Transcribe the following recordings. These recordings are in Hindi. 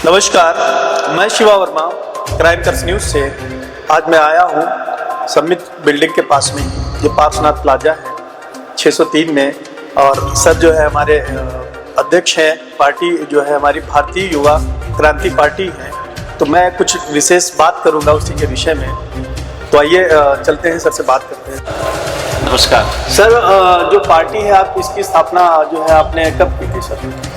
नमस्कार, मैं शिवा वर्मा क्राइम कर्स न्यूज़ से। आज मैं आया हूँ समिट बिल्डिंग के पास में, जो पार्श्वनाथ प्लाजा है 603 में। और सर जो है हमारे अध्यक्ष हैं, पार्टी जो है हमारी भारतीय युवा क्रांति पार्टी है, तो मैं कुछ विशेष बात करूँगा उसी के विषय में। तो आइए चलते हैं, सर से बात करते हैं। नमस्कार सर, जो पार्टी है आप इसकी स्थापना जो है आपने कब की थी सर?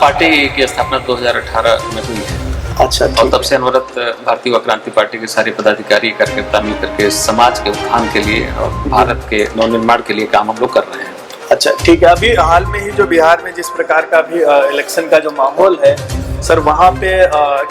पार्टी की स्थापना 2018 में हुई है। अच्छा, और तब से अनवरत भारतीय युवा क्रांति पार्टी के सारे पदाधिकारी कार्यकर्ता मिल करके समाज के उत्थान के लिए और भारत के नवनिर्माण के लिए काम हम लोग कर रहे हैं। अच्छा, ठीक है। अभी हाल में ही जो बिहार में जिस प्रकार का भी इलेक्शन का जो माहौल है सर, वहाँ पे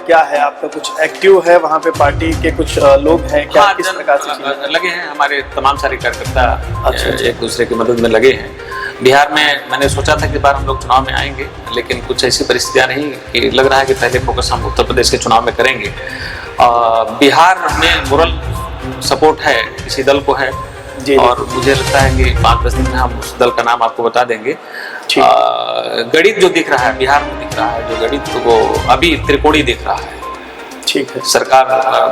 क्या है आपका कुछ एक्टिव है? वहाँ पे पार्टी के कुछ लोग हैं क्या? किस प्रकार से लगे हैं? हमारे तमाम सारे कार्यकर्ता एक दूसरे की मदद में लगे हैं। बिहार में मैंने सोचा था कि बार हम लोग चुनाव में आएंगे, लेकिन कुछ ऐसी परिस्थितियां नहीं कि लग रहा है कि पहले फोकस हम उत्तर प्रदेश के चुनाव में करेंगे। बिहार में मोरल सपोर्ट है, किसी दल को है जी, और मुझे लगता है कि 5-10 दिन में हम उस दल का नाम आपको बता देंगे। गणित जो दिख रहा है बिहार में दिख रहा है, जो गणित वो अभी त्रिकोणीय दिख रहा है। ठीक है। सरकार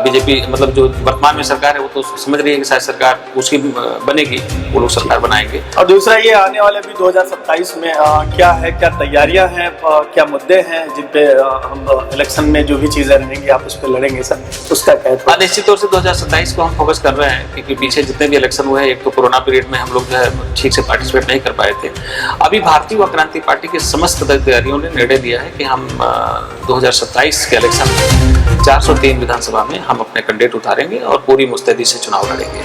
बीजेपी मतलब जो वर्तमान में सरकार है वो तो समझ रही है कि शायद सरकार उसकी बनेगी, वो लोग सरकार बनाएंगे। और दूसरा ये आने वाले भी 2027 में क्या है, क्या तैयारियां हैं, क्या मुद्दे हैं जिन पे हम इलेक्शन में जो भी चीजें रहेंगी आप उस पर लड़ेंगे सर, उसका क्या है? निश्चित तौर से 2027 को हम फोकस कर रहे हैं, क्योंकि पीछे जितने भी इलेक्शन हुए हैं, एक तो कोरोना पीरियड में हम लोग जो है ठीक से पार्टिसिपेट नहीं कर पाए थे। अभी भारतीय युवा क्रांति पार्टी के समस्त पदाधिकारियों ने निर्णय लिया है कि हम 2027 के इलेक्शन में 403 विधानसभा में हम अपने कैंडिडेट उतारेंगे और पूरी मुस्तैदी से चुनाव लड़ेंगे।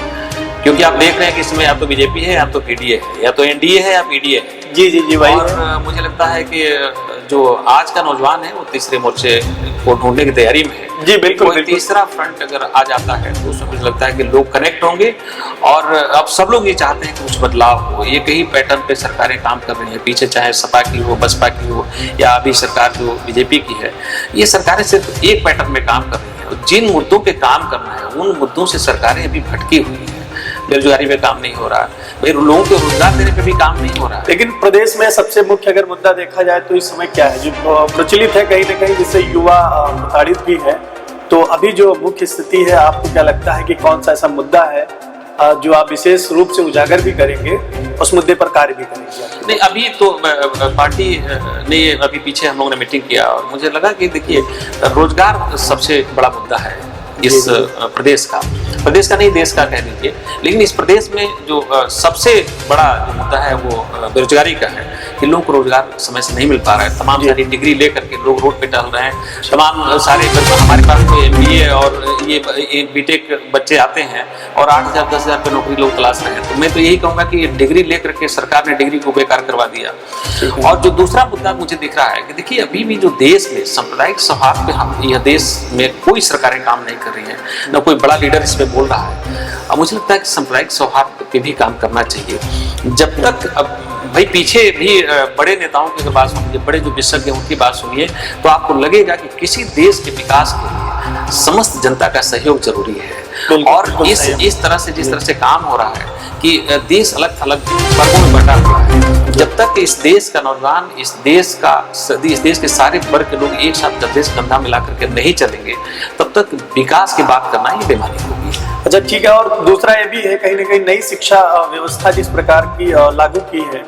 क्योंकि आप देख रहे हैं कि इसमें या तो बीजेपी है, या तो पीडीए है, या तो एनडीए है, या पीडीए है। जी भाई। और मुझे लगता है कि जो आज का नौजवान है वो तीसरे मोर्चे को ढूंढने की तैयारी में है। जी बिल्कुल। तीसरा फ्रंट अगर आ जाता है तो उसमें मुझे लगता है कि लोग कनेक्ट होंगे। और अब सब लोग ये चाहते हैं कि कुछ बदलाव हो। ये कई पैटर्न पे सरकारें काम कर रही हैं पीछे, चाहे सपा की हो, बसपा की हो, या अभी सरकार जो बीजेपी की है, ये सरकारें सिर्फ एक पैटर्न में काम कर रही है। जिन मुद्दों पे काम करना है उन मुद्दों से सरकारें अभी भटकी हुई है। बेरोजगारी पे काम नहीं हो रहा, भाई लोगों को रोजगार देने पे भी काम नहीं हो रहा। लेकिन प्रदेश में सबसे मुख्य अगर मुद्दा देखा जाए तो इस समय क्या है जो प्रचलित है कहीं ना कहीं, जिससे युवा प्रताड़ित भी है। तो अभी जो मुख्य स्थिति है, आपको क्या लगता है कि कौन सा ऐसा मुद्दा है जो आप विशेष रूप से उजागर भी करेंगे, उस मुद्दे पर कार्य भी करेंगे? नहीं, अभी तो पार्टी ने अभी पीछे हम लोगों ने मीटिंग किया और मुझे लगा कि देखिए रोजगार सबसे बड़ा मुद्दा है इस प्रदेश का नहीं, देश का कह दीजिए। लेकिन इस प्रदेश में जो सबसे बड़ा जो मुद्दा है वो बेरोजगारी का है कि लोगों को रोजगार समय से नहीं मिल पा रहा है। तमाम सारी डिग्री लेकर के लोग रोड पे टहल रहे हैं। तमाम सारे हमारे पास तो MBA और ये बीटेक बच्चे आते हैं और 8,000 10,000 पे नौकरी लोग तलाश रहे हैं। तो मैं तो यही कहूँगा कि डिग्री लेकर के सरकार ने डिग्री को बेकार करवा दिया। और जो दूसरा मुद्दा मुझे दिख रहा है कि देखिए अभी भी जो देश में सांप्रदायिक सौहार्द पे हम यह देश में कोई सरकारें काम नहीं कर रही है, ना कोई बड़ा लीडर इस पे बोल रहा है। अब मुझे लगता है कि सांप्रदायिक सौहार्द पे भी काम करना चाहिए। जब तक अब भाई पीछे भी बड़े नेताओं की बात सुनिए, बड़े जो विशेषज्ञ उनकी बात सुनिए, तो आपको लगेगा कि किसी देश के विकास के लिए समस्त जनता का सहयोग जरूरी है। और इस तरह से जिस तरह से काम हो रहा है कि देश अलग अलग वर्गों में बंटा हुआ है, जब तक इस देश का नौजवान, इस देश के सारे वर्ग के लोग एक साथ कंधे से कंधा मिला करके नहीं चलेंगे, तब तक विकास की बात करना ही बेमानी होगी। अच्छा, ठीक है। और दूसरा ये भी है कहीं ना कहीं नई शिक्षा व्यवस्था जिस प्रकार की लागू की है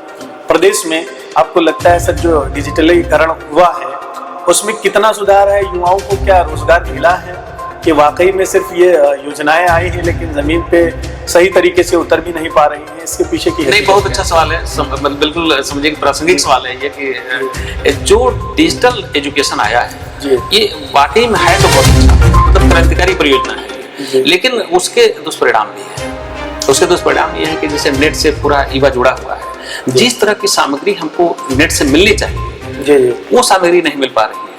प्रदेश में, आपको लगता है सर जो डिजिटलीकरण हुआ है उसमें कितना सुधार है? युवाओं को क्या रोजगार मिला है कि वाकई में सिर्फ ये योजनाएं आई हैं लेकिन जमीन पे सही तरीके से उतर भी नहीं पा रही हैं? इसके पीछे की नहीं, बहुत अच्छा सवाल है, बिल्कुल समझिए प्रासंगिक सवाल है ये कि जो डिजिटल एजुकेशन आया है ये वाकई में है तो बहुत अच्छा, मतलब क्रांतिकारी परियोजना है। लेकिन उसके दुष्परिणाम भी है। उसके दुष्परिणाम ये है कि जैसे नेट से पूरा युवा जुड़ा हुआ है, जिस तरह की सामग्री हमको नेट से मिलनी चाहिए वो सामग्री नहीं मिल पा रही है।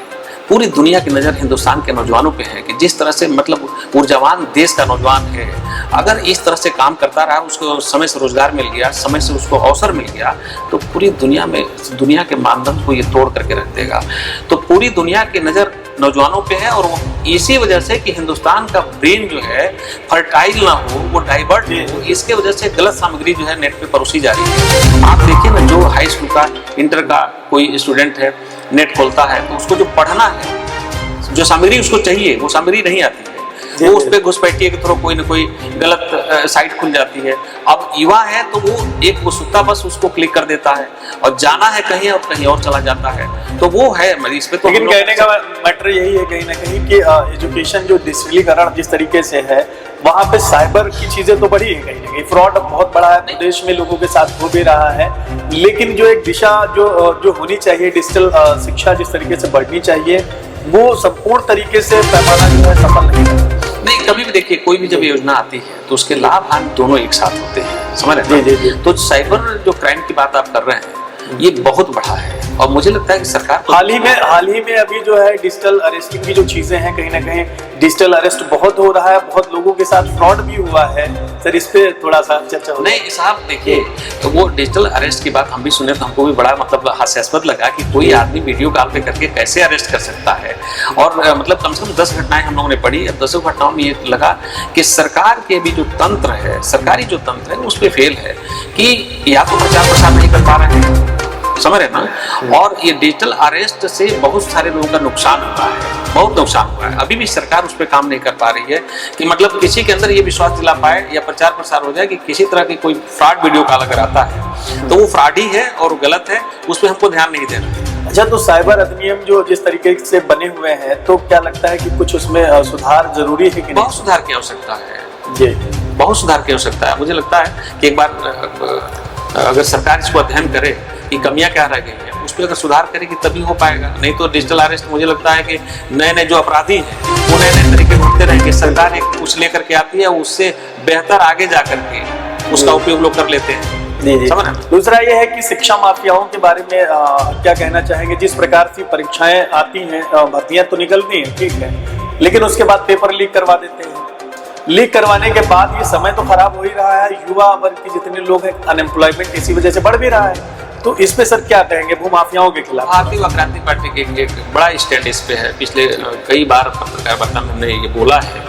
पूरी दुनिया की नज़र हिंदुस्तान के नौजवानों पे है कि जिस तरह से मतलब ऊर्जावान देश का नौजवान है, अगर इस तरह से काम करता रहा, उसको समय से रोजगार मिल गया, समय से उसको अवसर मिल गया, तो पूरी दुनिया में दुनिया के मानदंड को ये तोड़ करके रख देगा। तो पूरी दुनिया की नज़र नौजवानों पे है और इसी वजह से कि हिंदुस्तान का ब्रेन जो है फर्टाइल ना हो, वो डाइवर्ट हो, इसके वजह से गलत सामग्री जो है नेट पे परोसी जा रही है। आप देखिए ना, जो हाई स्कूल का इंटर का कोई स्टूडेंट है नेट खोलता है तो उसको जो पढ़ना है जो सामग्री उसको चाहिए वो सामग्री नहीं आती है, वो उस पर घुसपैठिए के थ्रू कोई ना कोई गलत साइट खुल जाती है। अब युवा है तो वो एक उत्सुकता बस उसको क्लिक कर देता है और जाना है कहीं और कहीं और चला जाता है, तो वो है इस पे। तो लेकिन कहने का मैटर यही है कहीं ना कहीं कि एजुकेशन जो डिजिटलीकरण जिस तरीके से है वहाँ पे साइबर की चीजें तो बढ़ी है, कहीं ना कहीं फ्रॉड बहुत बड़ा है, देश में लोगों के साथ हो भी रहा है, लेकिन जो एक दिशा जो होनी चाहिए डिजिटल शिक्षा जिस तरीके से बढ़नी चाहिए वो संपूर्ण तरीके से पैमाना जो है सफल नहीं। कभी भी देखिए कोई भी जब योजना आती है तो उसके लाभ हानि दोनों एक साथ होते हैं, समझ रहे हैं। तो साइबर जो क्राइम की बात आप कर रहे हैं ये बहुत बड़ा है और मुझे लगता है कि सरकार हाल ही में अभी जो है डिजिटल अरेस्टिंग की जो चीजें हैं कहीं ना कहीं डिजिटल अरेस्ट बहुत हो रहा है, बहुत लोगों के साथ फ्रॉड भी हुआ है। सर इस पे थोड़ा सा चर्चा हो। नहीं साहब देखिए, तो वो डिजिटल अरेस्ट की बात हम भी सुने तो हमको भी बड़ा मतलब हास्यास्पद लगा कि कोई आदमी वीडियो कॉल पे करके कैसे अरेस्ट कर सकता है। और मतलब कम से कम 10 घटनाएं हम लोगों ने पढ़ी। अब 10 घटनाओं में ये लगा कि सरकार के भी जो तंत्र है, सरकारी जो तंत्र है उस पर फेल है कि या तो प्रचार प्रसार नहीं कर पा रहे हैं, समझ रहे ना। और ये डिजिटल अरेस्ट से बहुत सारे लोगों का नुकसान हुआ है, बहुत नुकसान हुआ है। अभी भी सरकार उस पर काम नहीं कर पा रही है कि मतलब किसी के अंदर ये विश्वास दिला पाए या प्रचार प्रसार हो जाए कि किसी तरह की कोई फ्रॉड वीडियो कॉल अगर आता है तो वो फ्रॉड ही है और गलत है, उस पर हमको ध्यान नहीं देना। अच्छा, तो साइबर अधिनियम जो जिस तरीके से बने हुए हैं तो क्या लगता है कि कुछ उसमें सुधार जरूरी है कि बहुत सुधार की आवश्यकता है जी, बहुत सुधार की आवश्यकता है। मुझे लगता है कि एक बार अगर सरकार इसको अध्ययन करे कि कमियां क्या रह गई हैं, उस पर अगर सुधार करेगी तभी हो पाएगा। नहीं तो डिजिटल अरेस्ट मुझे लगता है कि नए नए जो अपराधी हैं वो नए नए तरीके ढूंढते रहेंगे। सरकार एक कुछ लेकर के आती है, उससे बेहतर आगे जा करके उसका उपयोग लोग कर लेते हैं। दूसरा ये है कि शिक्षा माफियाओं के बारे में क्या कहना चाहेंगे? जिस प्रकार से परीक्षाएं आती हैं, भर्तियां तो निकलती हैं, ठीक है, लेकिन उसके बाद पेपर लीक करवा देते हैं। लीक करवाने के बाद ये समय तो खराब हो ही रहा है, युवा वर्ग के जितने लोग हैं अनएम्प्लॉयमेंट इसी वजह से बढ़ भी रहा है। तो इस पे सर क्या कहेंगे भूमाफियाओं के खिलाफ? भारतीय क्रांति पार्टी के एक बड़ा स्टैंड इस पे है। पिछले कई बार पत्रकार वार्ता में हमने ये बोला है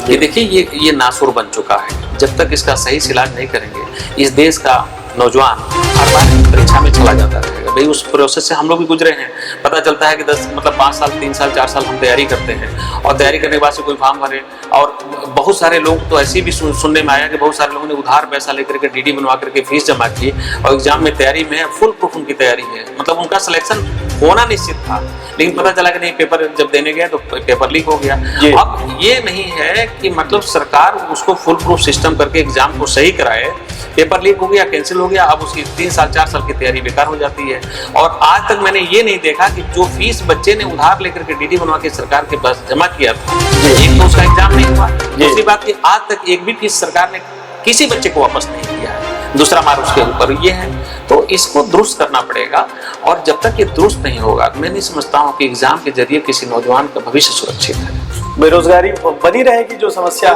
कि देखिए ये नासुर बन चुका है। जब तक इसका सही से इलाज नहीं करेंगे इस देश का नौजवान हर बार परीक्षा में चला जाता रहेगा। भाई उस प्रोसेस से हम लोग भी गुजरे हैं। पता चलता है कि 5 साल 3 साल 4 साल हम तैयारी करते हैं और तैयारी करने के बाद से कोई फॉर्म भरे। और बहुत सारे लोग तो ऐसे भी सुनने में आया कि बहुत सारे लोगों ने उधार पैसा लेकर के डीडी बनवा करके फीस जमा की और एग्जाम में तैयारी में फुल प्रूफ उनकी तैयारी है। मतलब उनका सिलेक्शन होना निश्चित था, लेकिन पता चला कि नहीं, पेपर जब देने गए तो पेपर लीक हो गया। अब ये नहीं है कि मतलब सरकार उसको फुल प्रूफ सिस्टम करके एग्जाम को सही कराए, पेपर लीक हो गया, कैंसिल हो गया, अब उसकी 3 साल 4 साल की तैयारी बेकार हो जाती है। और आज तक मैंने ये नहीं देखा कि जो फीस बच्चे ने उधार लेकर के डीडी बनवा के सरकार के पास जमा किया था, एक तो उसका एग्जाम नहीं हुआ, दूसरी बात कि आज तक एक भी फीस सरकार ने किसी बच्चे को वापस नहीं किया है। दूसरा मार उसके ऊपर ये है, तो इसको दुरुस्त करना पड़ेगा। और जब तक ये दुरुस्त नहीं होगा मैं नहीं समझता हूँ कि एग्जाम के जरिए किसी नौजवान का भविष्य सुरक्षित है। बेरोजगारी बनी रहेगी, जो समस्या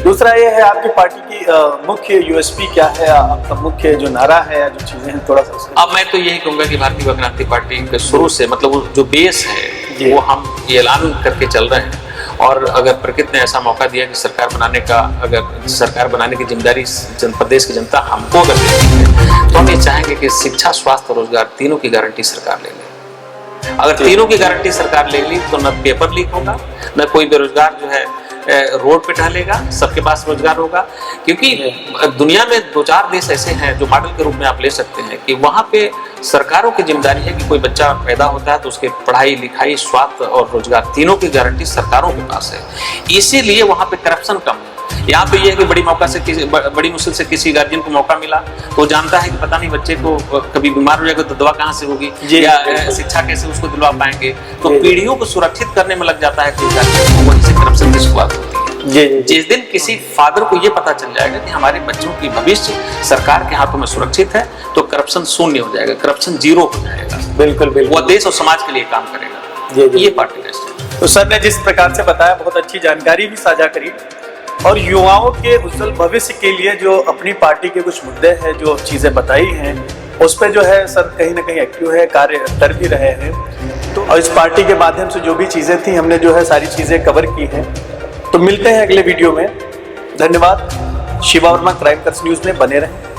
दूसरा ये है आपकी पार्टी की मुख्य यूएसपी क्या है, आपका मुख्य जो नारा है, जो चीजें हैं, थोड़ा सा। अब मैं तो यही कहूंगा कि भारतीय क्रांति पार्टी के शुरू से मतलब जो बेस है वो हम ये ऐलान करके चल रहे हैं। और अगर प्रकृति ने ऐसा मौका दिया कि सरकार बनाने का, अगर सरकार बनाने की जिम्मेदारी प्रदेश की जनता हमको अगर देती है तो हम ये चाहेंगे कि शिक्षा, स्वास्थ्य और रोजगार तीनों की गारंटी सरकार ले ले। अगर तीनों की गारंटी सरकार ले ली तो न पेपर लीक होगा, न कोई बेरोजगार जो है रोड पे टहलेगा, सबके पास रोजगार होगा। क्योंकि दुनिया में 2-4 देश ऐसे हैं जो मॉडल के रूप में आप ले सकते हैं कि वहाँ पे सरकारों की जिम्मेदारी है कि कोई बच्चा पैदा होता है तो उसके पढ़ाई लिखाई, स्वास्थ्य और रोजगार तीनों की गारंटी सरकारों के पास है। इसीलिए वहाँ पे करप्शन कम है। यहाँ पे ये है कि बड़ी मुश्किल से किसी गार्जियन को मौका मिला तो जानता है कि पता नहीं बच्चे को कभी बीमार हो जाएगा तो दवा कहाँ से होगी या शिक्षा कैसे उसको दिलवा पाएंगे, तो पीढ़ियों को सुरक्षित करने में लग जाता है कोई गार्जियन, वहीं से करप्शन की शुरुआत होती है। जिस दिन किसी फादर को ये पता चल जाएगा कि हमारे बच्चों की भविष्य सरकार के हाथों में सुरक्षित है तो करप्शन शून्य हो जाएगा, करप्शन 0 हो जाएगा। बिल्कुल बिल्कुल, वो देश और समाज के लिए काम करेगा। ये पार्टी का। तो सर ने जिस प्रकार से बताया, बहुत अच्छी जानकारी भी साझा करी और युवाओं के उज्जवल भविष्य के लिए जो अपनी पार्टी के कुछ मुद्दे हैं, जो चीजें बताई हैं, उस पे जो है सर कहीं ना कहीं एक्टिव है, कार्य कर भी रहे हैं। तो और इस पार्टी के माध्यम से जो भी चीजें थी हमने जो है सारी चीजें कवर की हैं। तो मिलते हैं अगले वीडियो में। धन्यवाद। शिवा वर्मा क्राइम कर्स न्यूज में बने रहें।